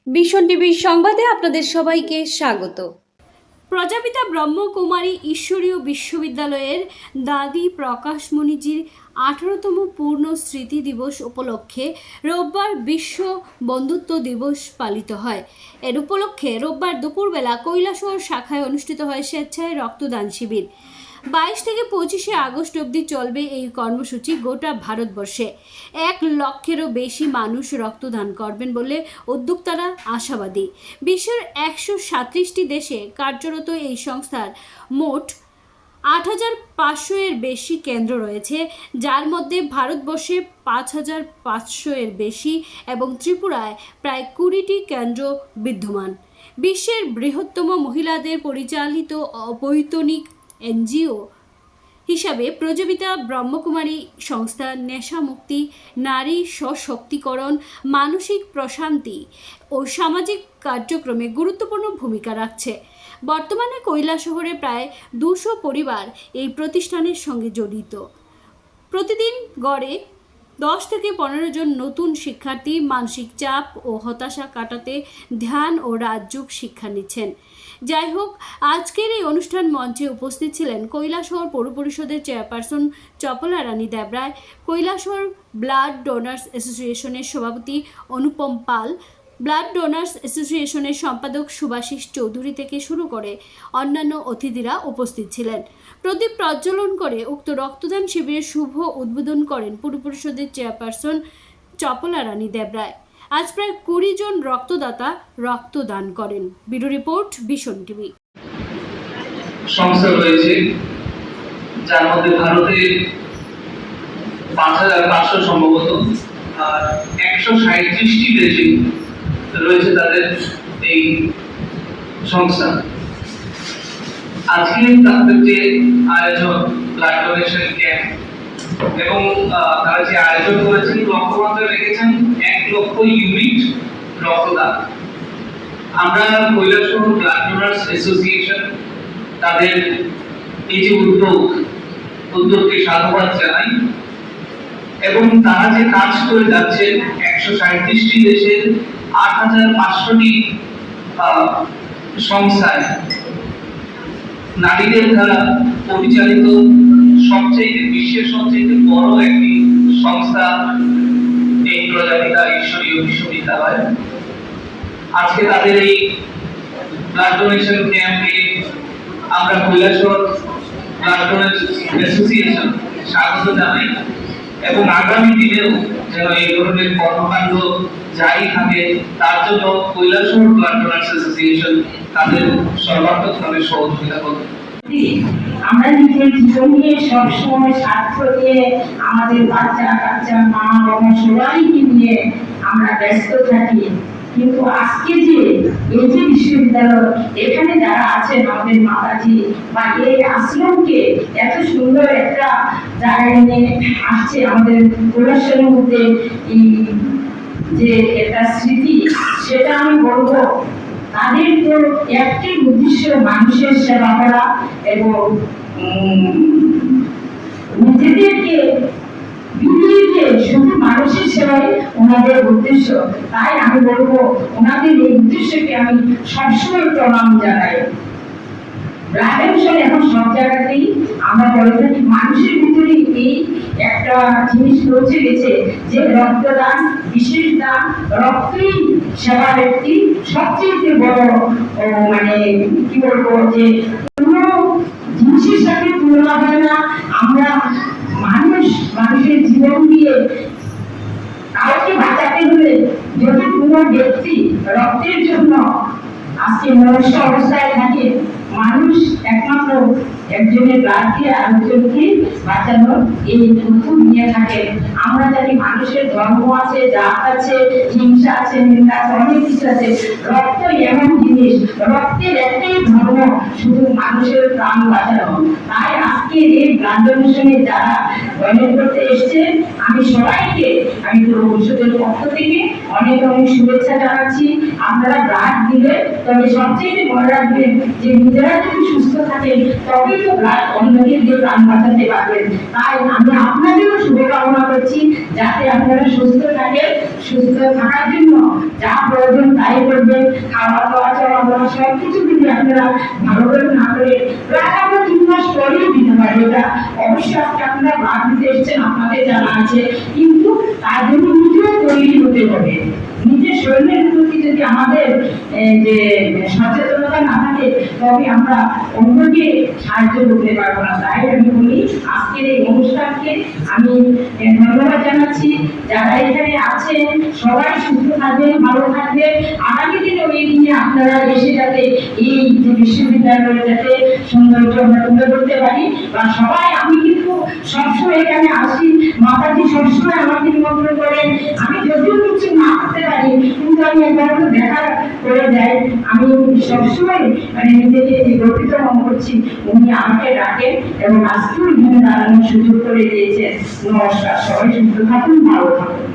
ভীষণ টিভির সংবাদে আপনাদের সবাইকে স্বাগত। প্রজাপিতা ব্রহ্মকুমারী ঈশ্বরীয় বিশ্ববিদ্যালয়ের দাদি প্রকাশমণিজির 18তম পূর্ণ স্মৃতি দিবস উপলক্ষে রোববার বিশ্ব বন্ধুত্ব দিবস পালিত হয়। এর উপলক্ষে রোববার দুপুরবেলা কৈলাসহর শাখায় অনুষ্ঠিত হয় স্বেচ্ছায় রক্তদান শিবির। 22 থেকে 25 আগস্ট অবধি চলবে এই কর্মসূচি। গোটা ভারতবর্ষে 1 লক্ষেরও বেশি মানুষ রক্তদান করবেন বলে উদ্যোক্তারা আশাবাদী। বিশ্বের 137টি দেশে কার্যরত এই সংস্থার মোট 8500 এর বেশি কেন্দ্র রয়েছে, যার মধ্যে ভারতবর্ষে 5500 এর বেশি এবং ত্রিপুরায় প্রায় 20টি কেন্দ্র বিদ্যমান। বিশ্বের বৃহত্তম মহিলাদের পরিচালিত অবৈতনিক এনজিও হিসাবে প্রজাপিতা ব্রহ্মকুমারী সংস্থা নেশা মুক্তি, নারী সশক্তিকরণ, মানসিক প্রশান্তি ও সামাজিক কার্যক্রমে গুরুত্বপূর্ণ ভূমিকা রাখছে। বর্তমানে কৈলাসহরে প্রায় 200 পরিবার এই প্রতিষ্ঠানের সঙ্গে জড়িত। প্রতিদিন গড়ে 10 থেকে 15 জন নতুন শিক্ষার্থী মানসিক চাপ ও হতাশা কাটাতে ধ্যান ও রাজযোগ শিক্ষা নিচ্ছেন। যাই হোক, আজকের এই অনুষ্ঠান মঞ্চে উপস্থিত ছিলেন কৈলাসহর পৌর পরিষদের চেয়ারপারসন চপলা রানী দেবরায়, কৈলাসহর ব্লাড ডোনার্স অ্যাসোসিয়েশনের সভাপতি অনুপম পাল, ব্লাড ডোনার্স অ্যাসোসিয়েশনের সম্পাদক সুভাষিস চৌধুরী থেকে শুরু করে অন্যান্য অতিথিরা উপস্থিত ছিলেন। প্রদীপ প্রজ্বলন করে উক্ত রক্তদান শিবিরের শুভ উদ্বোধন করেন পৌর পরিষদের চেয়ারপারসন চপলা রানী দেবরায়। আজ প্রায় 20 জন রক্তদাতা রক্তদান করেন। ব্যুরো রিপোর্ট, ভীষণ টিভি। সংস্থা রয়েছে যার মধ্যে ভারতে 5500 সম্ভবত, আর 137টি দেশে রয়েছে তাদের এই সংস্থা। আজকে তাদের যে আয়োজন ব্লাড ডোনেশন ক্যাম্প, এবং তারা যে আয়োজন করেছেন লক্ষ্যমাত্রা রেখেছেন 1 লক্ষ ইউনিট রক্তদান। আমরা কৈলাসহর ব্লাড ডোনার্স অ্যাসোসিয়েশন তাদের এই যে উদ্যোগকে সাধুবাদ জানাই, এবং তারা যে কাজ করে যাচ্ছে 137টি দেশের 8500টি সংস্থায় নারীদের দ্বারা পরিচালিত বিশ্বের সবচেয়ে বড় একটি সংস্থা এই প্রজাপিতা ঈশ্বরীয় বিশ্ববিদ্যালয়। আজকে তাদের এই ব্লাড ডোনেশন ক্যাম্পে আমরা কৈলাসহর ব্লাড ডোনার্স অ্যাসোসিয়েশন স্বাগত জানাই, এবং আগামী দিনেও যেন এই ধরনের কর্মকাণ্ড জারি থাকে তার জন্য কৈলাসহর ব্লাড ডোনার্স অ্যাসোসিয়েশন তাদের সর্বাত্মকভাবে সহযোগিতা করবে। আমরা নিজের জীবন নিয়ে সবসময় স্বার্থ দিয়ে আমাদের বাচ্চা কাচ্চা মা বাবা সবাইকে নিয়ে আমরা ব্যস্ত থাকি, কিন্তু আজকে যে এই যে বিশ্ববিদ্যালয়, এখানে যারা আছেন আমাদের মাতাজি বা এই আশ্রমকে এত সুন্দর একটা জায়গায় নিয়ে আসছে, আমাদের কৈলাসহরের মধ্যে যে একটা স্মৃতি, সেটা আমি বলবো তাদের তো একটাই উদ্দেশ্য মানুষের সেবা করা এবং নিজেদেরকে বিলিয়ে শুধু মানুষের সেবাই ওনাদের উদ্দেশ্য। তাই আমি বলবো ওনাদের এই উদ্দেশ্যকে আমি সবসময় প্রণাম জানাই। ব্লাড ডোনেশন এখন সব জায়গাতেই আমরা বলে থাকি, মানুষের ভিতরে এই একটা জিনিস পৌঁছে গেছে যে রক্তদান, বিশেষ দান, রক্তই সেবার একটি সবচেয়ে বড় মানে কি বলবো যে কোনো জিনিসের সাথে তুলনা হয় না। আমরা মানুষের জীবন দিয়ে কাউকে বাঁচাতে হলে যদি কোনো ব্যক্তি রক্তের জন্য আজকে মনুষ্য অবস্থায় থাকে, মানুষ একমাত্র একজনের ব্লাড দিয়ে আরেকজনকে বাঁচানোর এই উদ্যোগ নিয়ে থাকে। আমরা জানি মানুষের ধর্ম আছে, জাত আছে, হিংসা আছে, নিন্দা আছে, অনেক কিছু আছে। রক্ত এমন জিনিস, রক্তের একটাই ধর্ম, শুধু মানুষের প্রাণ বাঁচানো। তাই আজকে এই ব্লাড ডোনেশনে যারা ডোনেট করতে এসছে, আমি সবাইকে আমি পরিষদের পক্ষ থেকে অনেক অনেক শুভেচ্ছা জানাচ্ছি। আপনারা ব্লাড দিলে তবে সবচেয়ে মনে রাখবেন যে নিজেরা যদি সুস্থ থাকেন তবেই তো ব্লাড অন্যকে দিয়ে প্রাণ বাঁচাতে পারবেন। তাই আমি আপনাদেরও শুভকামনা করছি যাতে আপনারা সুস্থ থাকেন, সুস্থ থাকার জন্য যা প্রয়োজন তাই করবেন, খাওয়া দাওয়া চলাফেরা সব কিছু যদি আপনারা ভালো করে না করে প্রায় আমরা 3 মাস পরেই দিতে পারি। এটা অবশ্যই আজকে আপনারা বাদ দিতে এসেছেন, আপনাদের জানা আছে, কিন্তু তার জন্য নিজেও তৈরি হতে হবে। নিজের শরীরের প্রতি যদি আমাদের যে সচেতনতা না থাকে তবে আমরা অন্যকে সাহায্য করতে পারবো না। তাই আমি বলি আজকের এই অনুষ্ঠানকে আমি ধন্যবাদ জানাচ্ছি। যারা এখানে আছেন সবাই সুস্থ থাকবেন, ভালো থাকবেন। আগামী দিনে ওই দিনে আপনারা এসে যাতে এই যে বিশ্ববিদ্যালয়ে যাতে সৌন্দর্য আমরা তুলে ধরতে পারি বা সবাই, আমি কিন্তু সবসময় এখানে আসি, মাতাজি সবসময় আমাকে নিমন্ত্রণ করেন। আমি যদিও কিছু না করতে পারি কিন্তু আমি একবার দেখা করে যাই। আমি সবসময় মানে নিজেকে গর্বিত মনে করছি উনি আমাকে ডাকেন এবং আজকেও এখানে দাঁড়ানোর সুযোগ করে দিয়েছেন। নমস্কার, সবাই সুস্থ থাকুন, ভালো থাকুন।